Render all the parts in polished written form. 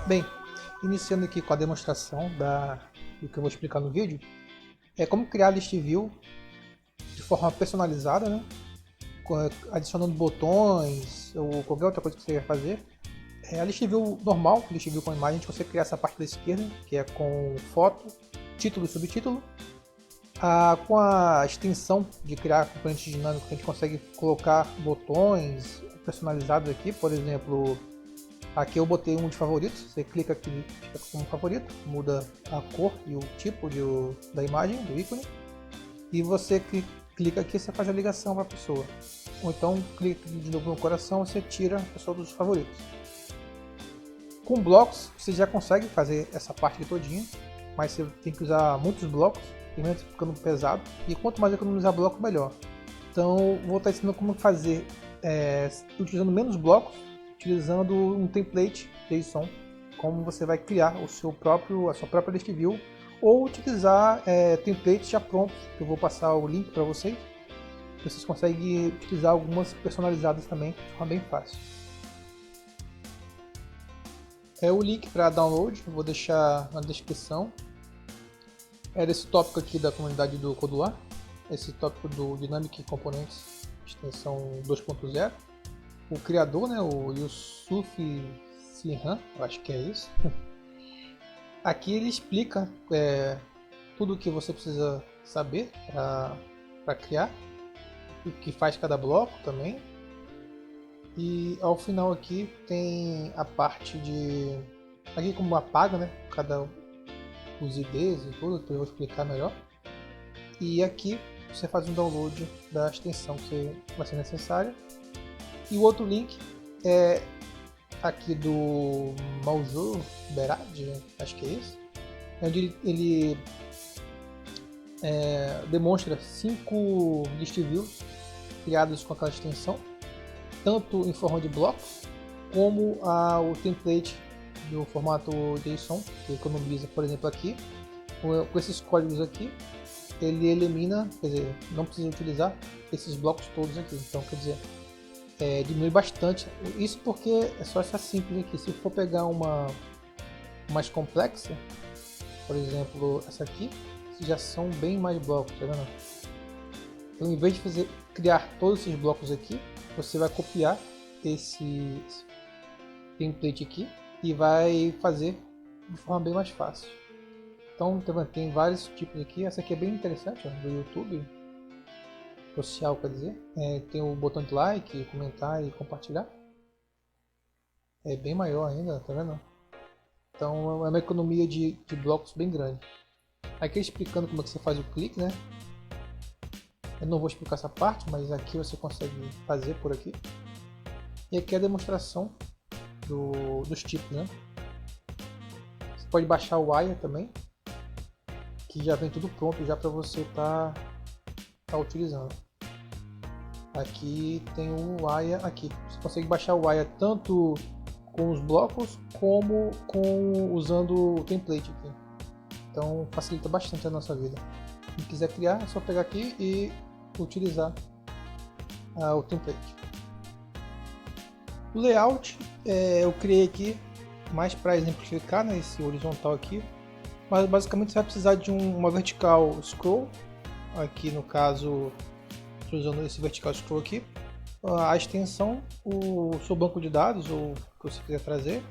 Bem, iniciando aqui com a demonstração do que eu vou explicar no vídeo, é como criar list view de forma personalizada, né? Adicionando botões ou qualquer outra coisa que você quer fazer. A list view normal, list view com imagem, você criar essa parte da esquerda, que é com foto, título e subtítulo. Com a extensão de criar componentes dinâmicos, a gente consegue colocar botões personalizados aqui, por exemplo. Aqui eu botei um de favoritos, você clica aqui, fica como favorito, muda a cor e o tipo da imagem, do ícone, e você clica aqui, você faz a ligação para a pessoa. Ou então clica de novo no coração, você tira a pessoa dos favoritos. Com blocos você já consegue fazer essa parte aqui todinha, mas você tem que usar muitos blocos, primeiro ficando pesado, e quanto mais economizar bloco, melhor. Então vou estar ensinando como fazer utilizando menos blocos, utilizando um template JSON, como você vai criar a sua própria list view, ou utilizar templates já prontos, que eu vou passar o link para vocês. Vocês conseguem utilizar algumas personalizadas também, de forma bem fácil. O link para download eu vou deixar na descrição. Desse tópico aqui da comunidade do Codular, esse tópico do Dynamic Components extensão 2.0. O criador, né, o Yusuf Sirhan, eu acho que é isso. Aqui ele explica tudo o que você precisa saber para criar, o que faz cada bloco também. E ao final aqui tem a parte de aqui como apaga, né, os IDs e tudo, depois eu vou explicar melhor. E aqui você faz um download da extensão que vai ser necessária. E o outro link é aqui do Maujur Berad, acho que é isso, onde ele demonstra 5 list views criados com aquela extensão, tanto em forma de blocos, como o template do formato JSON, que economiza, por exemplo, aqui, com esses códigos aqui, ele elimina, quer dizer, não precisa utilizar esses blocos todos aqui, então quer dizer, diminui bastante. Isso porque é só essa simples aqui. Se for pegar uma mais complexa, por exemplo essa aqui, já são bem mais blocos, tá vendo? Então, em vez de criar todos esses blocos aqui, você vai copiar esse template aqui e vai fazer de forma bem mais fácil. Então tem vários tipos aqui. Essa aqui é bem interessante, ó, do YouTube social, quer dizer, tem o botão de like, comentar e compartilhar, é bem maior ainda, tá vendo? Então é uma economia de blocos bem grande. Aqui explicando como é que você faz o clique, né? Eu não vou explicar essa parte, mas aqui você consegue fazer por aqui. E aqui é a demonstração dos tipos, né? Você pode baixar o Aya também, que já vem tudo pronto já para você tá utilizando. Aqui tem o Aya aqui. Você consegue baixar o Aya tanto com os blocos como usando o template aqui. Então facilita bastante a nossa vida. Se quiser criar, é só pegar aqui e utilizar o template. O layout eu criei aqui mais para exemplificar, né, esse horizontal aqui. Mas basicamente você vai precisar de uma vertical scroll. Aqui no caso, usando esse vertical scroll aqui, a extensão, o seu banco de dados ou o que você quiser trazer.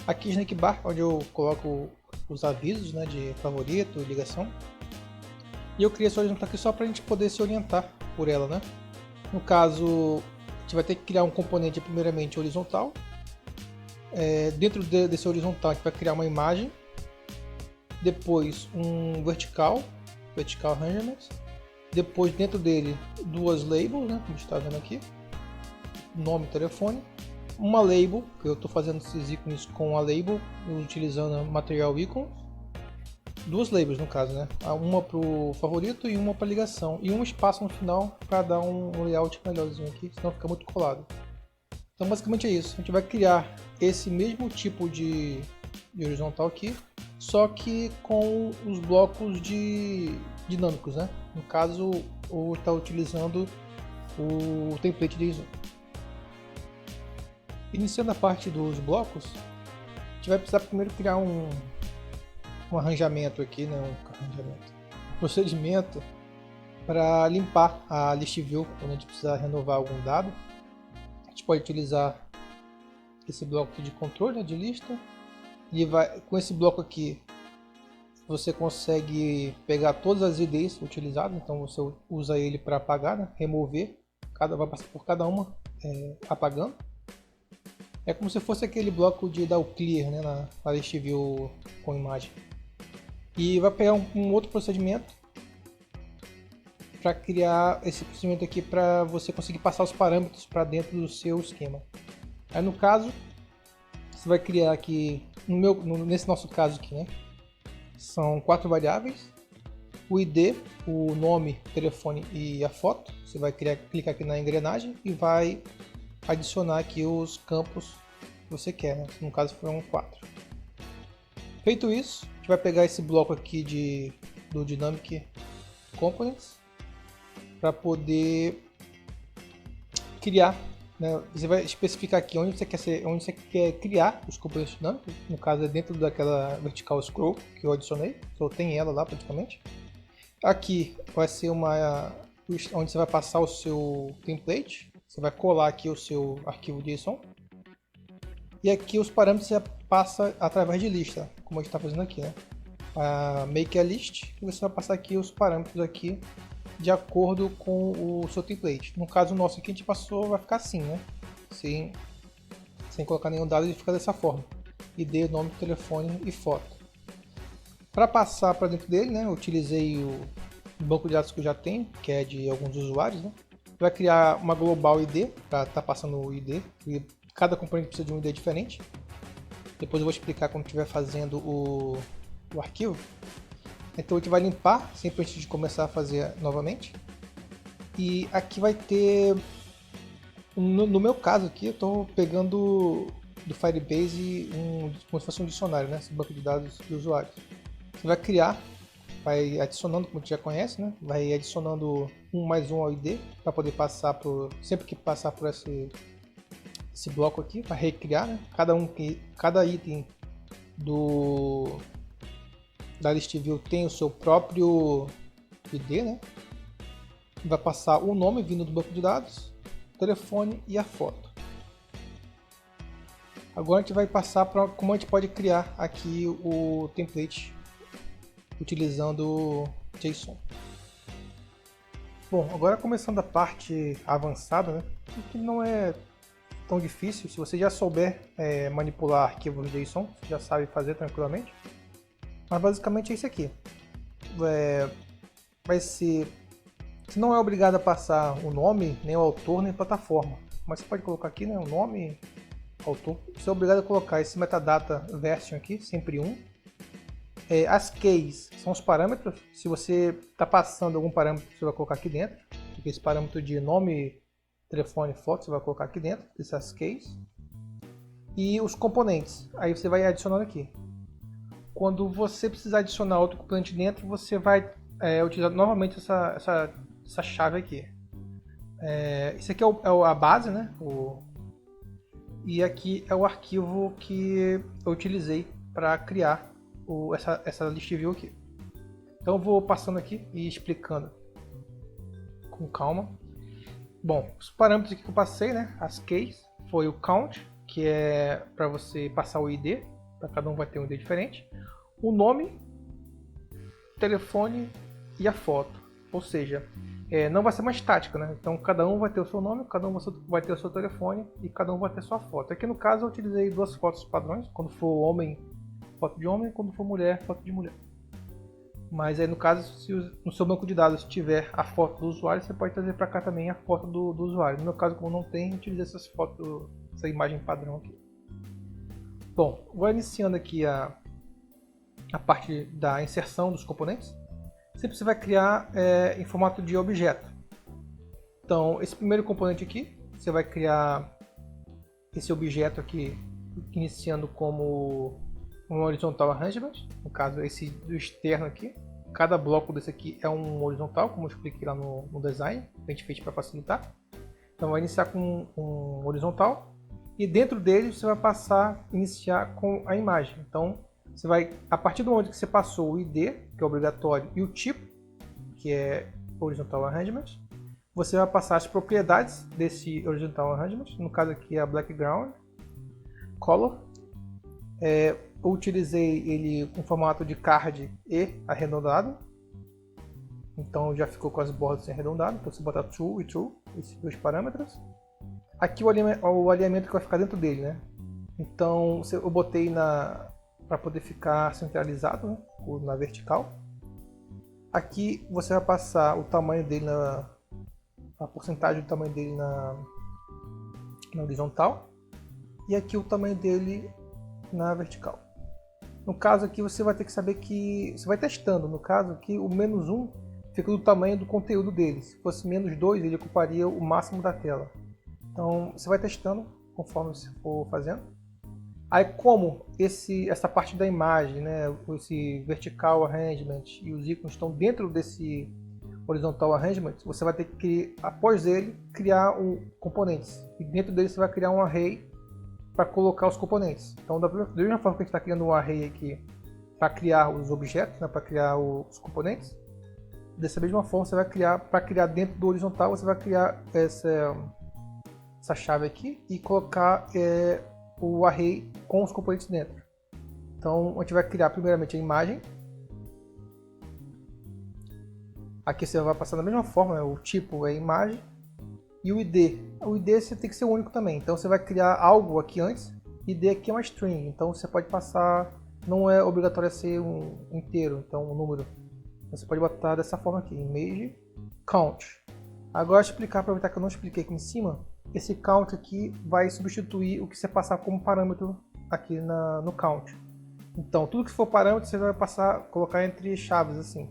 Aqui Snake Bar, onde eu coloco os avisos, né, de favorito, ligação. E eu criei essa horizontal aqui só para a gente poder se orientar por ela, né? No caso, a gente vai ter que criar um componente primeiramente horizontal. Dentro desse horizontal a gente vai criar uma imagem. Depois um vertical arrangement. Depois dentro dele duas labels, né, como está vendo aqui, nome e telefone, uma label, que eu estou fazendo esses ícones com a label, utilizando material icon, duas labels no caso, né, uma para o favorito e uma para ligação, e um espaço no final para dar um layout melhorzinho aqui, senão fica muito colado. Então basicamente é isso, a gente vai criar esse mesmo tipo de horizontal aqui, só que com os blocos dinâmicos, né? No caso, ou está utilizando o template de JSON. Iniciando a parte dos blocos, gente vai precisar primeiro criar um arranjamento aqui, né? Um procedimento para limpar a list view quando a gente precisar renovar algum dado. A gente pode utilizar esse bloco aqui de controle, né, de lista, e com esse bloco aqui você consegue pegar todas as IDs utilizadas, então você usa ele para apagar, né, remover, vai passar por cada uma apagando. É como se fosse aquele bloco de dar o clear, né, na list view com imagem. E vai pegar um outro procedimento para criar esse procedimento aqui para você conseguir passar os parâmetros para dentro do seu esquema. Aí no caso, você vai criar aqui, nesse nosso caso aqui, né, são 4 variáveis: o ID, o nome, o telefone e a foto. Você vai clicar aqui na engrenagem e vai adicionar aqui os campos que você quer, né? No caso foram 4. Feito isso, a gente vai pegar esse bloco aqui do Dynamic Components para poder criar, né? Você vai especificar aqui onde você quer criar os componentes dinâmicos. No caso é dentro daquela vertical scroll que eu adicionei, só tem ela lá praticamente. Aqui vai ser onde você vai passar o seu template. Você vai colar aqui o seu arquivo JSON. E aqui os parâmetros você passa através de lista, como a gente está fazendo aqui, né? Make a list, e você vai passar aqui os parâmetros aqui de acordo com o seu template. No caso nosso aqui a gente passou, vai ficar assim, né? Sem colocar nenhum dado, ele fica dessa forma: ID, nome, telefone e foto. Para passar para dentro dele, né, eu utilizei o banco de dados que eu já tenho, que é de alguns usuários, né? Vai criar uma global ID para estar passando o ID, e cada componente precisa de um ID diferente. Depois eu vou explicar quando estiver fazendo o arquivo. Então a gente vai limpar sempre antes de começar a fazer novamente. E aqui vai ter, no meu caso aqui, eu estou pegando do Firebase como se fosse um dicionário, né? Esse banco de dados de usuários. Você vai criar, vai adicionando, como a gente já conhece, né? Vai adicionando 1 mais 1 ao ID para poder passar sempre que passar por esse bloco aqui, para recriar, né? Cada item da list view tem o seu próprio ID, né? Vai passar o nome vindo do banco de dados, o telefone e a foto. Agora a gente vai passar para como a gente pode criar aqui o template utilizando JSON. Bom, agora começando a parte avançada, né? Que não é tão difícil. Se você já souber manipular arquivos JSON, você já sabe fazer tranquilamente. Mas basicamente é isso aqui. Vai ser... Você não é obrigado a passar o nome, nem o autor, nem a plataforma. Mas você pode colocar aqui, né, o nome, autor. Você é obrigado a colocar esse metadata version aqui, sempre 1. As keys são os parâmetros. Se você está passando algum parâmetro, você vai colocar aqui dentro. Esse parâmetro de nome, telefone, foto, você vai colocar aqui dentro dessas keys. E os componentes, aí você vai adicionando aqui. Quando você precisar adicionar outro componente dentro, você vai utilizar novamente essa chave aqui. Isso aqui é a base, né? E aqui é o arquivo que eu utilizei para criar essa list view aqui. Então eu vou passando aqui e explicando com calma. Bom, os parâmetros aqui que eu passei, né? As keys, foi o count, que é para você passar o ID, para cada um vai ter um ID diferente. O nome, telefone e a foto. Ou seja, não vai ser uma estática, né? Então cada um vai ter o seu nome, cada um vai ter o seu telefone e cada um vai ter sua foto. Aqui no caso eu utilizei 2 fotos padrões, quando for homem, foto de homem, quando for mulher, foto de mulher. Mas aí no caso, se no seu banco de dados tiver a foto do usuário, você pode trazer para cá também a foto do usuário. No meu caso, como não tem, eu utilizei essa imagem padrão aqui. Bom, vou iniciando aqui a parte da inserção dos componentes. Sempre você vai criar em formato de objeto. Então, esse primeiro componente aqui, você vai criar esse objeto aqui, iniciando como um horizontal arrangement, no caso esse do externo aqui. Cada bloco desse aqui é um horizontal, como eu expliquei lá no design, a gente fez para facilitar. Então vai iniciar com um horizontal e dentro dele você vai passar, iniciar com a imagem. Então, você vai, a partir do momento que você passou o ID, que é obrigatório, e o tipo, que é Horizontal Arrangement, você vai passar as propriedades desse Horizontal Arrangement, no caso aqui é a Background, Color. Eu utilizei ele com formato de card e arredondado, então já ficou com as bordas arredondadas. Então você botar True e True, esses dois parâmetros. Aqui o alinhamento que vai ficar dentro dele, né? Então eu botei para poder ficar centralizado, né? Na vertical. Aqui você vai passar o tamanho dele, a porcentagem do tamanho dele na horizontal, e aqui o tamanho dele na vertical. No caso aqui você vai ter que saber que você vai testando. No caso aqui o -1 fica do tamanho do conteúdo dele. Se fosse -2 ele ocuparia o máximo da tela. Então você vai testando conforme você for fazendo. Aí como essa parte da imagem, né, esse vertical arrangement e os ícones estão dentro desse horizontal arrangement, você vai ter que, após ele, criar componentes. E dentro dele você vai criar um array para colocar os componentes. Então da mesma forma que a gente está criando um array aqui para criar os objetos, né, para criar os componentes, dessa mesma forma você vai criar, para criar dentro do horizontal, você vai criar essa chave aqui e colocar o array com os componentes dentro. Então a gente vai criar primeiramente a imagem. Aqui você vai passar da mesma forma, né? O tipo é imagem e o ID. O ID você tem que ser único também. Então você vai criar algo aqui antes. ID aqui é uma string, então você pode passar, não é obrigatório ser um inteiro, então um número. Você pode botar dessa forma aqui, image count. Agora explicar, aproveitar que eu não expliquei aqui em cima. Esse count aqui vai substituir o que você passar como parâmetro aqui no count. Então tudo que for parâmetro você vai colocar entre chaves assim.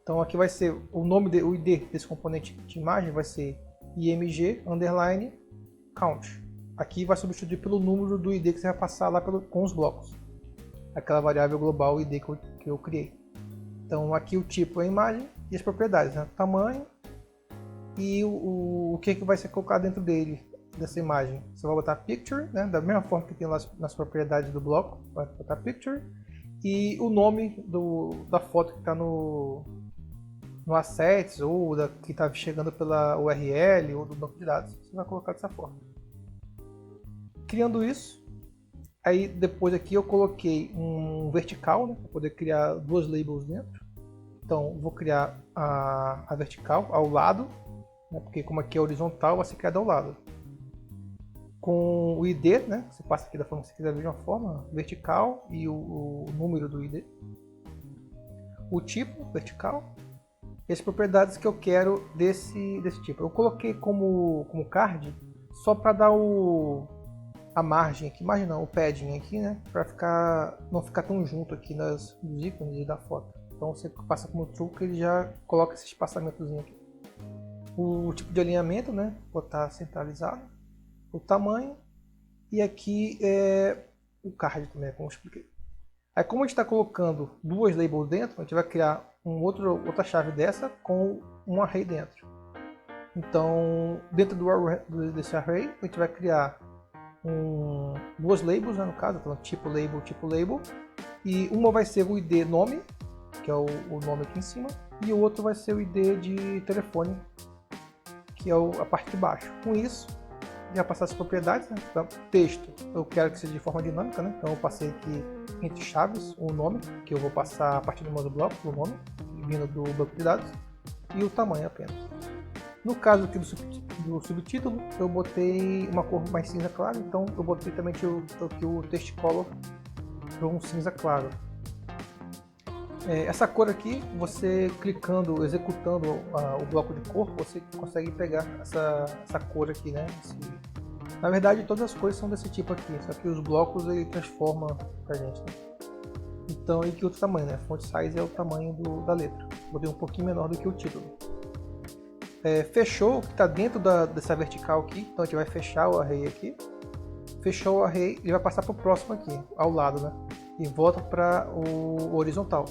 Então aqui vai ser o nome, o ID desse componente de imagem vai ser img underline count. Aqui vai substituir pelo número do ID que você vai passar lá com os blocos. Aquela variável global ID que eu criei. Então aqui o tipo é a imagem e as propriedades, né? Tamanho e o que vai ser colocado dentro dele, dessa imagem. Você vai botar picture, né? Da mesma forma que tem lá nas propriedades do bloco, vai botar picture. E o nome da foto que está no assets ou que está chegando pela URL ou do banco de dados, você vai colocar dessa forma. Criando isso, aí depois aqui eu coloquei um vertical, né, para poder criar duas labels dentro. Então vou criar a vertical ao lado, né, porque como aqui é horizontal, vai ser criada ao lado. Com o ID, né, você passa aqui da forma que você quiser, da mesma forma, vertical e o número do ID. O tipo, vertical. E as propriedades que eu quero desse tipo. Eu coloquei como card só para dar a margem aqui, margem não, o padding aqui, né, para não ficar tão junto aqui nos ícones da foto. Então você passa como true que ele já coloca esse espaçamentozinho aqui. O tipo de alinhamento, né, botar centralizado, o tamanho e aqui é o card também, como eu expliquei. Aí como a gente está colocando duas labels dentro, a gente vai criar outra chave dessa com um array dentro. Então dentro desse array a gente vai criar duas labels, né, no caso, então tipo label, e uma vai ser o ID nome, que é o nome aqui em cima, e o outro vai ser o ID de telefone, que é a parte de baixo. Com isso, já passar as propriedades, né? Então, texto, eu quero que seja de forma dinâmica, né? Então eu passei aqui entre chaves o nome, que eu vou passar a partir do meu bloco, o nome, vindo do banco de dados, e o tamanho apenas. No caso aqui do subtítulo, eu botei uma cor mais cinza clara, então eu botei também o text color para um cinza claro. Essa cor aqui, você clicando, executando o bloco de cor, você consegue pegar essa cor aqui, né? Na verdade, todas as cores são desse tipo aqui, só que os blocos ele transforma pra gente, né? Então, e que outro tamanho, né? Font size é o tamanho da letra. Botei um pouquinho menor do que o título. Fechou o que está dentro dessa vertical aqui, então a gente vai fechar o array aqui. Fechou o array, ele vai passar para o próximo aqui, ao lado, né? E volta para o horizontal.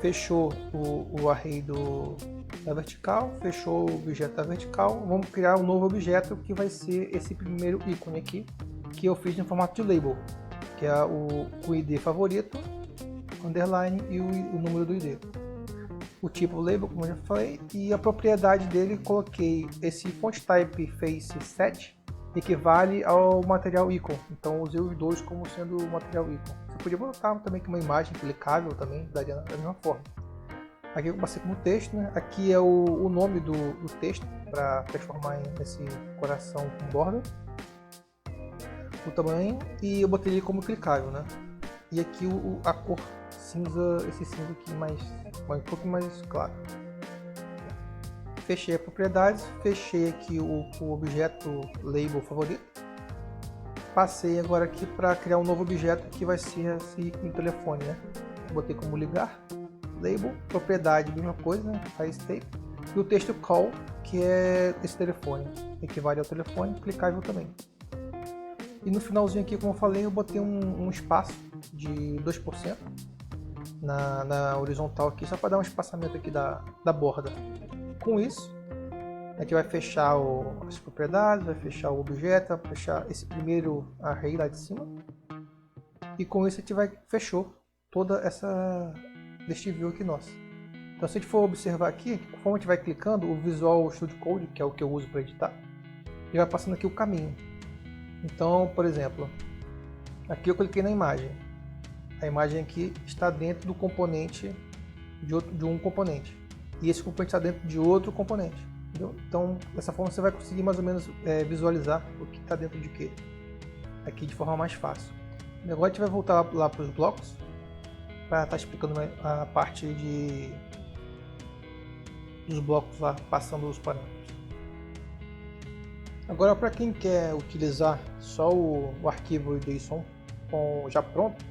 Fechou o array da vertical, fechou o objeto da vertical. Vamos criar um novo objeto que vai ser esse primeiro ícone aqui, que eu fiz em formato de label, que é o ID favorito, underline e o número do ID. O tipo label, como eu já falei, e a propriedade dele, coloquei esse font type face set equivale ao material icon, então usei os dois como sendo o material icon. Você podia botar também uma imagem clicável também, daria da mesma forma. Aqui eu passei como texto, né? Aqui é o nome do texto para transformar nesse coração com borda, o tamanho, e eu botei ele como clicável, né? E aqui a cor cinza, esse cinza aqui um pouquinho mais claro. Fechei a propriedades, fechei aqui o objeto label favorito. Passei agora aqui para criar um novo objeto que vai ser esse ícone telefone, né? Botei como ligar, label, propriedade, mesma coisa, né? Faz tape. E o texto call, que é esse telefone, equivale ao telefone, clicável também. E no finalzinho aqui, como eu falei, eu botei um espaço de 2% na horizontal aqui, só para dar um espaçamento aqui da borda. Com isso, aqui vai fechar as propriedades, vai fechar o objeto, vai fechar esse primeiro array lá de cima. E com isso a gente fechou toda deste view aqui nosso. Então se a gente for observar aqui, conforme a gente vai clicando, o Visual Studio Code, que é o que eu uso para editar, ele vai passando aqui o caminho. Então, por exemplo, aqui eu cliquei na imagem. A imagem aqui está dentro do componente de um componente. E esse componente está dentro de outro componente. Entendeu? Então, dessa forma você vai conseguir mais ou menos visualizar o que está dentro de quê. Aqui de forma mais fácil. Agora a gente vai voltar lá para os blocos para estar explicando a parte dos blocos lá, passando os parâmetros. Agora, para quem quer utilizar só o arquivo JSON já pronto,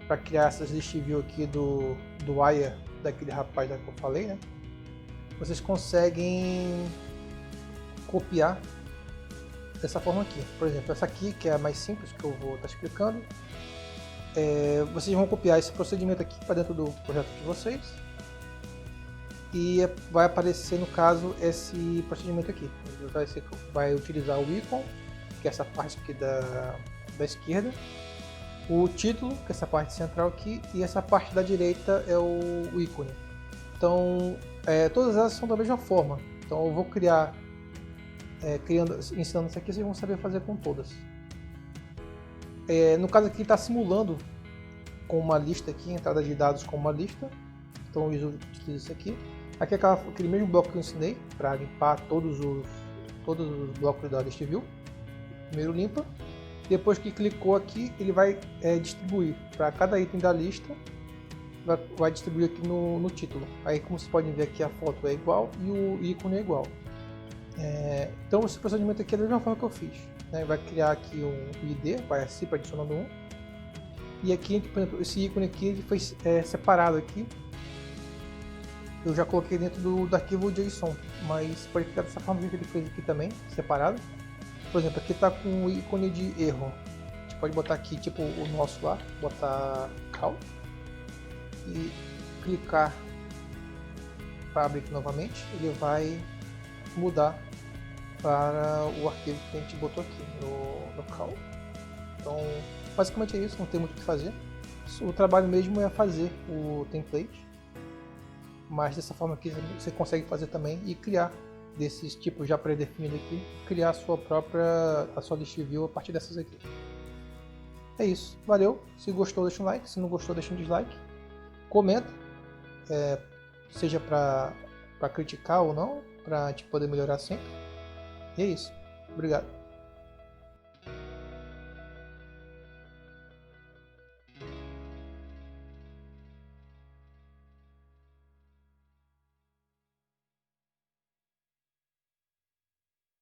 para criar essas list view aqui do wire daquele rapaz lá que eu falei, né? Vocês conseguem copiar dessa forma aqui. Por exemplo, essa aqui, que é a mais simples, que eu vou estar explicando. Vocês vão copiar esse procedimento aqui para dentro do projeto de vocês. E vai aparecer, no caso, esse procedimento aqui. Vai utilizar o ícone, que é essa parte aqui da esquerda. O título, que é essa parte central aqui, e essa parte da direita é o ícone. Então, todas elas são da mesma forma. Então, eu vou ensinando isso aqui, vocês vão saber fazer com todas. No caso aqui, está simulando com uma lista aqui, entrada de dados com uma lista. Então, eu utilizo isso aqui. Aqui é aquele mesmo bloco que eu ensinei para limpar todos os blocos da list view. Primeiro limpa. Depois que clicou aqui, ele vai distribuir para cada item da lista, vai distribuir aqui no título. Aí, como vocês podem ver aqui, a foto é igual e o ícone é igual. Então, esse procedimento aqui é da mesma forma que eu fiz. Né? Vai criar aqui um ID, vai assim para adicionando um. E aqui, por exemplo, esse ícone aqui ele foi separado aqui. Eu já coloquei dentro do arquivo JSON, mas pode ficar dessa forma que ele fez aqui também, separado. Por exemplo, aqui está com o ícone de erro. A gente pode botar aqui, tipo o nosso lá, botar call e clicar para abrir aqui novamente. Ele vai mudar para o arquivo que a gente botou aqui no call. Então, basicamente é isso, não tem muito o que fazer. O trabalho mesmo é fazer o template, mas dessa forma aqui você consegue fazer também e criar desses tipos já pré-definidos aqui, criar a sua list view a partir dessas aqui. É isso, valeu. Se gostou, deixa um like, se não gostou, deixa um dislike. Comenta, seja para criticar ou não, para a gente poder melhorar sempre. E é isso, obrigado.